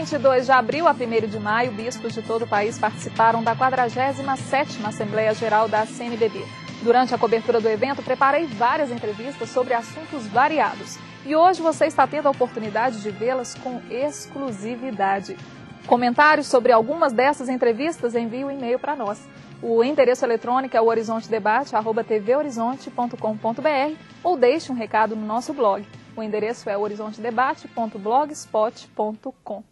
22 de abril a 1º de maio, bispos de todo o país participaram da 47ª Assembleia Geral da CNBB. Durante a cobertura do evento, preparei várias entrevistas sobre assuntos variados. E hoje você está tendo a oportunidade de vê-las com exclusividade. Comentários sobre algumas dessas entrevistas, envie um e-mail para nós. O endereço eletrônico é o horizontedebate@tvhorizonte.com.br ou deixe um recado no nosso blog. O endereço é horizontedebate.blogspot.com.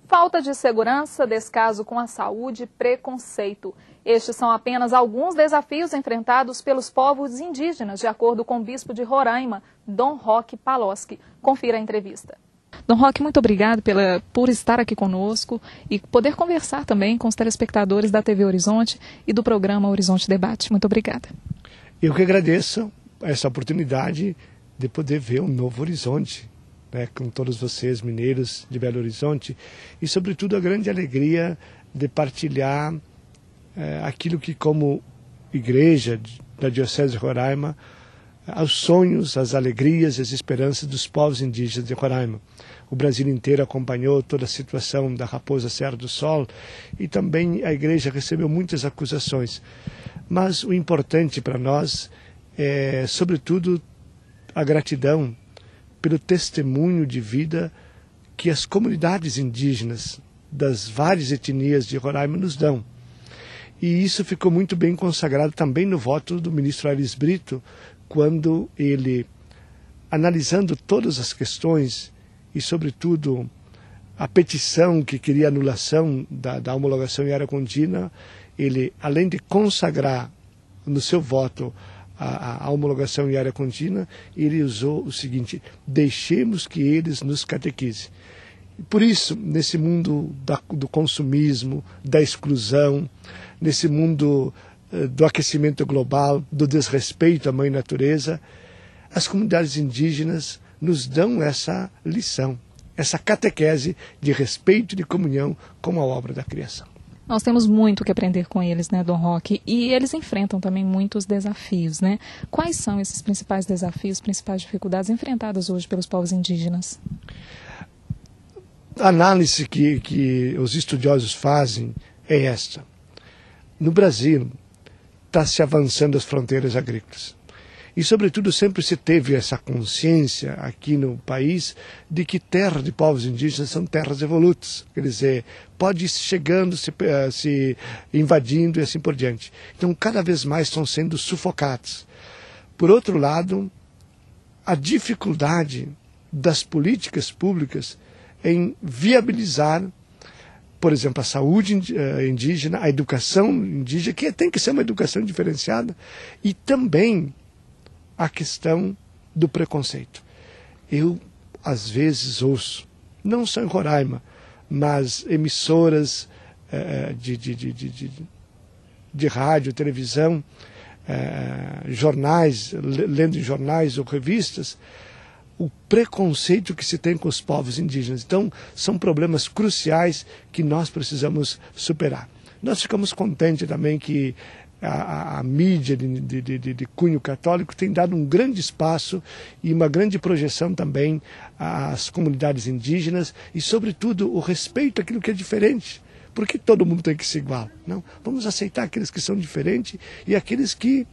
Falta de segurança, descaso com a saúde, preconceito. Estes são apenas alguns desafios enfrentados pelos povos indígenas, de acordo com o bispo de Roraima, Dom Roque Paloski. Confira a entrevista. Dom Roque, muito obrigado por estar aqui conosco e poder conversar também com os telespectadores da TV Horizonte e do programa Horizonte Debate. Muito obrigada. Eu que agradeço essa oportunidade de poder ver um novo horizonte, né, com todos vocês, mineiros de Belo Horizonte, e sobretudo a grande alegria de partilhar aquilo que, como igreja da Diocese de Roraima, os sonhos, as alegrias e as esperanças dos povos indígenas de Roraima. O Brasil inteiro acompanhou toda a situação da Raposa Serra do Sol e também a igreja recebeu muitas acusações. Mas o importante para nós é, sobretudo, a gratidão pelo testemunho de vida que as comunidades indígenas das várias etnias de Roraima nos dão. E isso ficou muito bem consagrado também no voto do ministro Aires Brito, quando ele, analisando todas as questões e, sobretudo, a petição que queria anulação da homologação em área contínua, ele, além de consagrar no seu voto a homologação em área contínua, ele usou o seguinte: deixemos que eles nos catequizem. Por isso, nesse mundo do consumismo, da exclusão, nesse mundo do aquecimento global, do desrespeito à mãe natureza, as comunidades indígenas nos dão essa lição, essa catequese de respeito e de comunhão com a obra da criação. Nós temos muito que aprender com eles, né, Dom Roque? E eles enfrentam também muitos desafios, né? Quais são esses principais desafios, principais dificuldades enfrentadas hoje pelos povos indígenas? A análise que os estudiosos fazem é esta. No Brasil, está se avançando as fronteiras agrícolas. E, sobretudo, sempre se teve essa consciência aqui no país de que terras de povos indígenas são terras evolutas. Quer dizer, pode ir chegando, se invadindo e assim por diante. Então, cada vez mais estão sendo sufocados. Por outro lado, a dificuldade das políticas públicas em viabilizar, por exemplo, a saúde indígena, a educação indígena, que tem que ser uma educação diferenciada, e também a questão do preconceito. Eu, às vezes, ouço, não só em Roraima, mas emissoras de rádio, televisão, jornais, lendo em jornais ou revistas, o preconceito que se tem com os povos indígenas. Então, são problemas cruciais que nós precisamos superar. Nós ficamos contentes também que a mídia de cunho católico tem dado um grande espaço e uma grande projeção também às comunidades indígenas e, sobretudo, o respeito àquilo que é diferente. Porque todo mundo tem que ser igual. Não? Vamos aceitar aqueles que são diferentes e aqueles que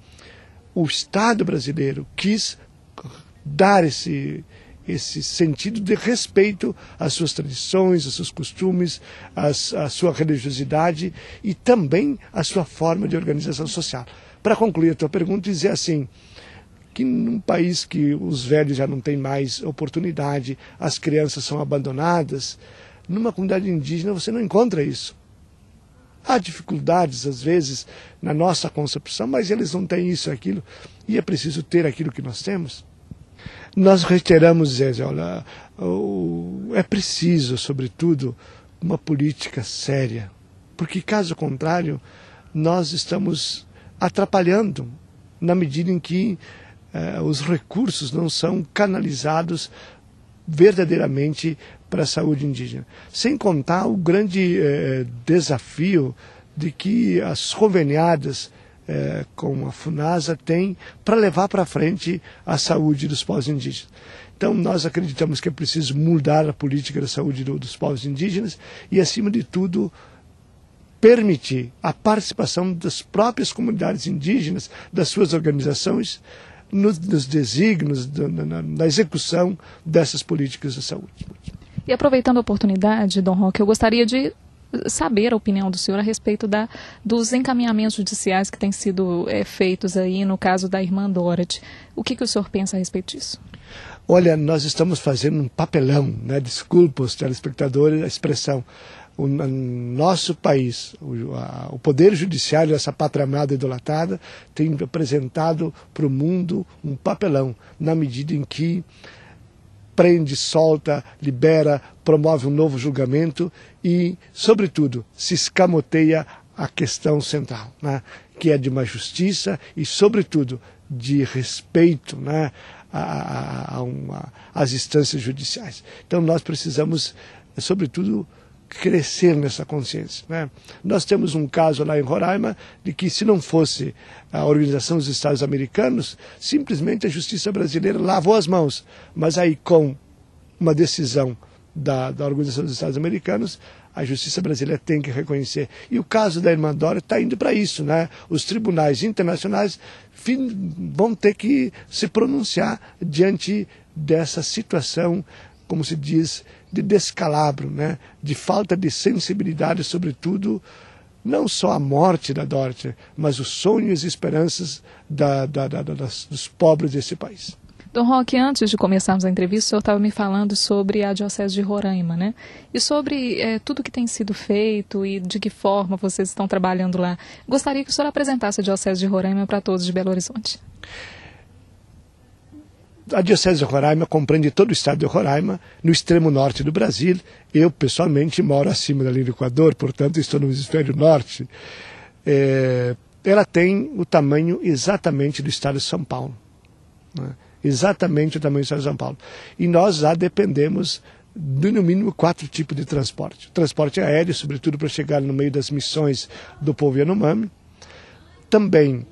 o Estado brasileiro quis dar esse sentido de respeito às suas tradições, aos seus costumes, à sua religiosidade e também à sua forma de organização social. Para concluir a tua pergunta, dizer assim, que num país que os velhos já não têm mais oportunidade, as crianças são abandonadas, numa comunidade indígena você não encontra isso. Há dificuldades, às vezes, na nossa concepção, mas eles não têm isso e aquilo, e é preciso ter aquilo que nós temos. Nós reiteramos, Zé, olha, é preciso, sobretudo, uma política séria, porque, caso contrário, nós estamos atrapalhando na medida em que os recursos não são canalizados verdadeiramente para a saúde indígena. Sem contar o grande desafio de que as governadas como a FUNASA tem para levar para frente a saúde dos povos indígenas. Então nós acreditamos que é preciso mudar a política da saúde dos povos indígenas e, acima de tudo, permitir a participação das próprias comunidades indígenas, das suas organizações, nos desígnios, na execução dessas políticas de saúde. E aproveitando a oportunidade, Dom Roque, eu gostaria de saber a opinião do senhor a respeito dos encaminhamentos judiciais que têm sido feitos aí no caso da irmã Dorothy. O que o senhor pensa a respeito disso? Olha, nós estamos fazendo um papelão, né? Desculpa os telespectadores a expressão. O nosso país, o Poder Judiciário, essa pátria amada idolatrada, tem apresentado para o mundo um papelão, na medida em que prende, solta, libera, promove um novo julgamento e, sobretudo, se escamoteia a questão central, né? Que é de uma justiça e, sobretudo, de respeito, né? Às instâncias judiciais. Então nós precisamos, sobretudo, crescer nessa consciência, né? Nós temos um caso lá em Roraima de que, se não fosse a Organização dos Estados Americanos, simplesmente a justiça brasileira lavou as mãos. Mas aí, com uma decisão da Organização dos Estados Americanos, a justiça brasileira tem que reconhecer. E o caso da irmã Dora está indo para isso, né? Os tribunais internacionais vão ter que se pronunciar diante dessa situação, como se diz, de descalabro, né? De falta de sensibilidade, sobretudo, não só a morte da Dorothy, mas os sonhos e esperanças dos pobres desse país. Dom Roque, antes de começarmos a entrevista, o senhor estava me falando sobre a Diocese de Roraima, né? E sobre tudo que tem sido feito e de que forma vocês estão trabalhando lá. Gostaria que o senhor apresentasse a Diocese de Roraima para todos de Belo Horizonte. A Diocese de Roraima compreende todo o estado de Roraima, no extremo norte do Brasil. Eu, pessoalmente, moro acima da linha do Equador, portanto, estou no hemisfério norte. Ela tem o tamanho exatamente do estado de São Paulo, né? Exatamente o tamanho do estado de São Paulo. E nós já dependemos de, no mínimo, 4 tipos de transporte. O transporte aéreo, sobretudo para chegar no meio das missões do povo Yanomami. Também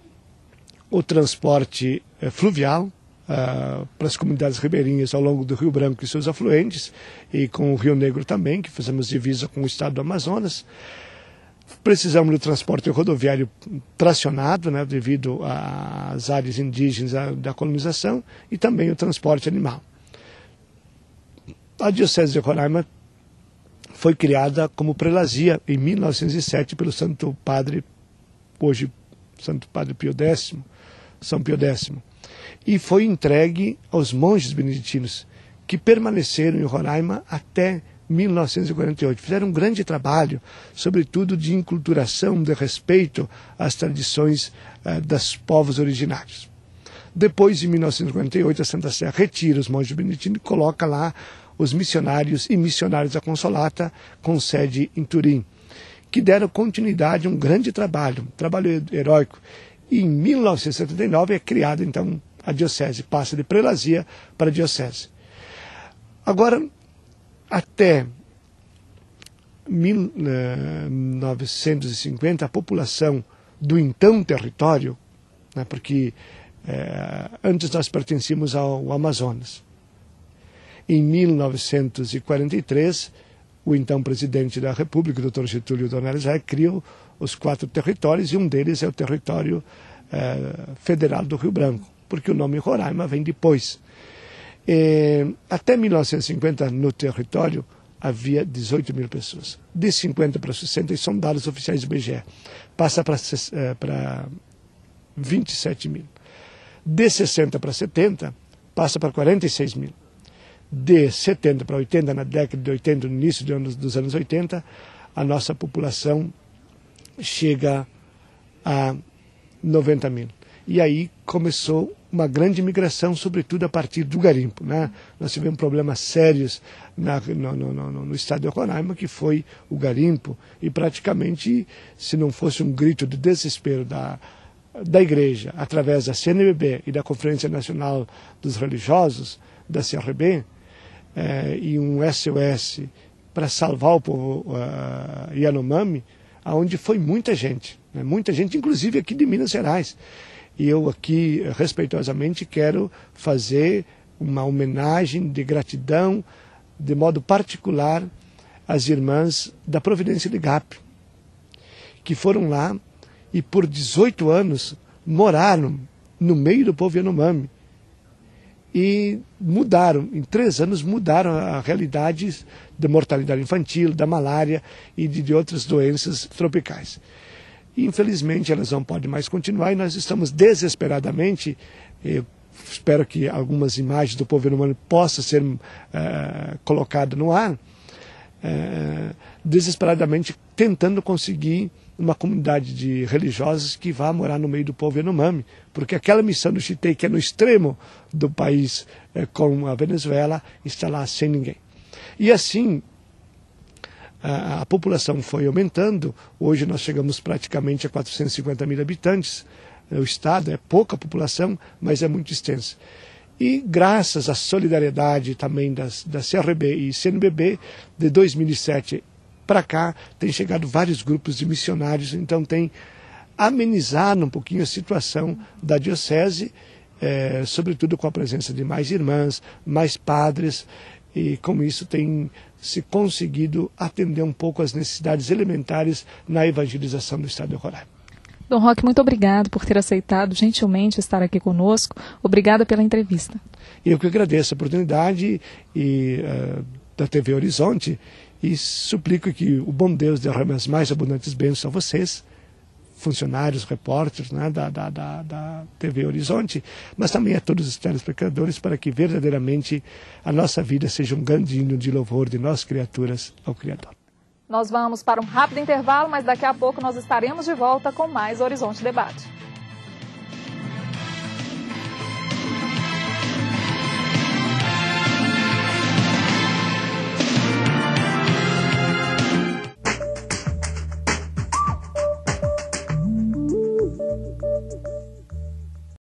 o transporte fluvial, para as comunidades ribeirinhas ao longo do Rio Branco e seus afluentes, e com o Rio Negro também, que fazemos divisa com o estado do Amazonas. Precisamos do transporte rodoviário tracionado, né, devido às áreas indígenas da colonização, e também o transporte animal. A Diocese de Roraima foi criada como prelazia em 1907 pelo Santo Padre, hoje Santo Padre Pio X, São Pio X, e foi entregue aos monges beneditinos, que permaneceram em Roraima até 1948. Fizeram um grande trabalho, sobretudo de enculturação, de respeito às tradições dos povos originários. Depois, de 1948, a Santa Sé retira os monges beneditinos e coloca lá os missionários e missionários da Consolata, com sede em Turim, que deram continuidade a um grande trabalho heróico. E em 1979 é criada, então, a diocese, passa de prelazia para diocese. Agora, até 1950, a população do então território, né, porque antes nós pertencíamos ao Amazonas. Em 1943, o então presidente da República, o Dr. Getúlio Dornelles, criou os 4 territórios, e um deles é o território federal do Rio Branco, porque o nome Roraima vem depois. Até 1950, no território, havia 18 mil pessoas. De 50 para 60, são dados oficiais do IBGE. Passa para 27 mil. De 60 para 70, passa para 46 mil. De 70 para 80, na década de 80, no início dos anos 80, a nossa população chega a 90 mil. E aí começou uma grande migração, sobretudo a partir do garimpo, né? Nós tivemos problemas sérios no estado de Roraima, que foi o garimpo, e praticamente, se não fosse um grito de desespero da igreja, através da CNBB e da Conferência Nacional dos Religiosos, da CRB, e um SOS para salvar o povo Yanomami, onde foi muita gente, né? Muita gente, inclusive aqui de Minas Gerais. E eu aqui, respeitosamente, quero fazer uma homenagem de gratidão, de modo particular, às irmãs da Providência de Gap, que foram lá e por 18 anos moraram no meio do povo Yanomami. E mudaram, em 3 anos mudaram a realidade da mortalidade infantil, da malária e de outras doenças tropicais. E, infelizmente elas não podem mais continuar e nós estamos desesperadamente, eu espero que algumas imagens do povo Yanomami possam ser colocadas no ar, desesperadamente tentando conseguir uma comunidade de religiosos que vá morar no meio do povo Yanomami, porque aquela missão do Chitei, que é no extremo do país como a Venezuela, está lá sem ninguém. E assim, a população foi aumentando, hoje nós chegamos praticamente a 450 mil habitantes, o estado é pouca população, mas é muito extenso. E graças à solidariedade também da CRB e CNBB, de 2007 para cá, tem chegado vários grupos de missionários, então tem amenizado um pouquinho a situação da diocese, sobretudo com a presença de mais irmãs, mais padres, e com isso tem se conseguido atender um pouco as necessidades elementares na evangelização do estado de Roraima. Dom Roque, muito obrigado por ter aceitado gentilmente estar aqui conosco. Obrigada pela entrevista. Eu que agradeço a oportunidade da TV Horizonte e suplico que o bom Deus derrame as mais abundantes bênçãos a vocês, funcionários, repórteres, né, da TV Horizonte, mas também a todos os telespectadores, para que verdadeiramente a nossa vida seja um grande hino de louvor de nós criaturas ao Criador. Nós vamos para um rápido intervalo, mas daqui a pouco nós estaremos de volta com mais Horizonte Debate.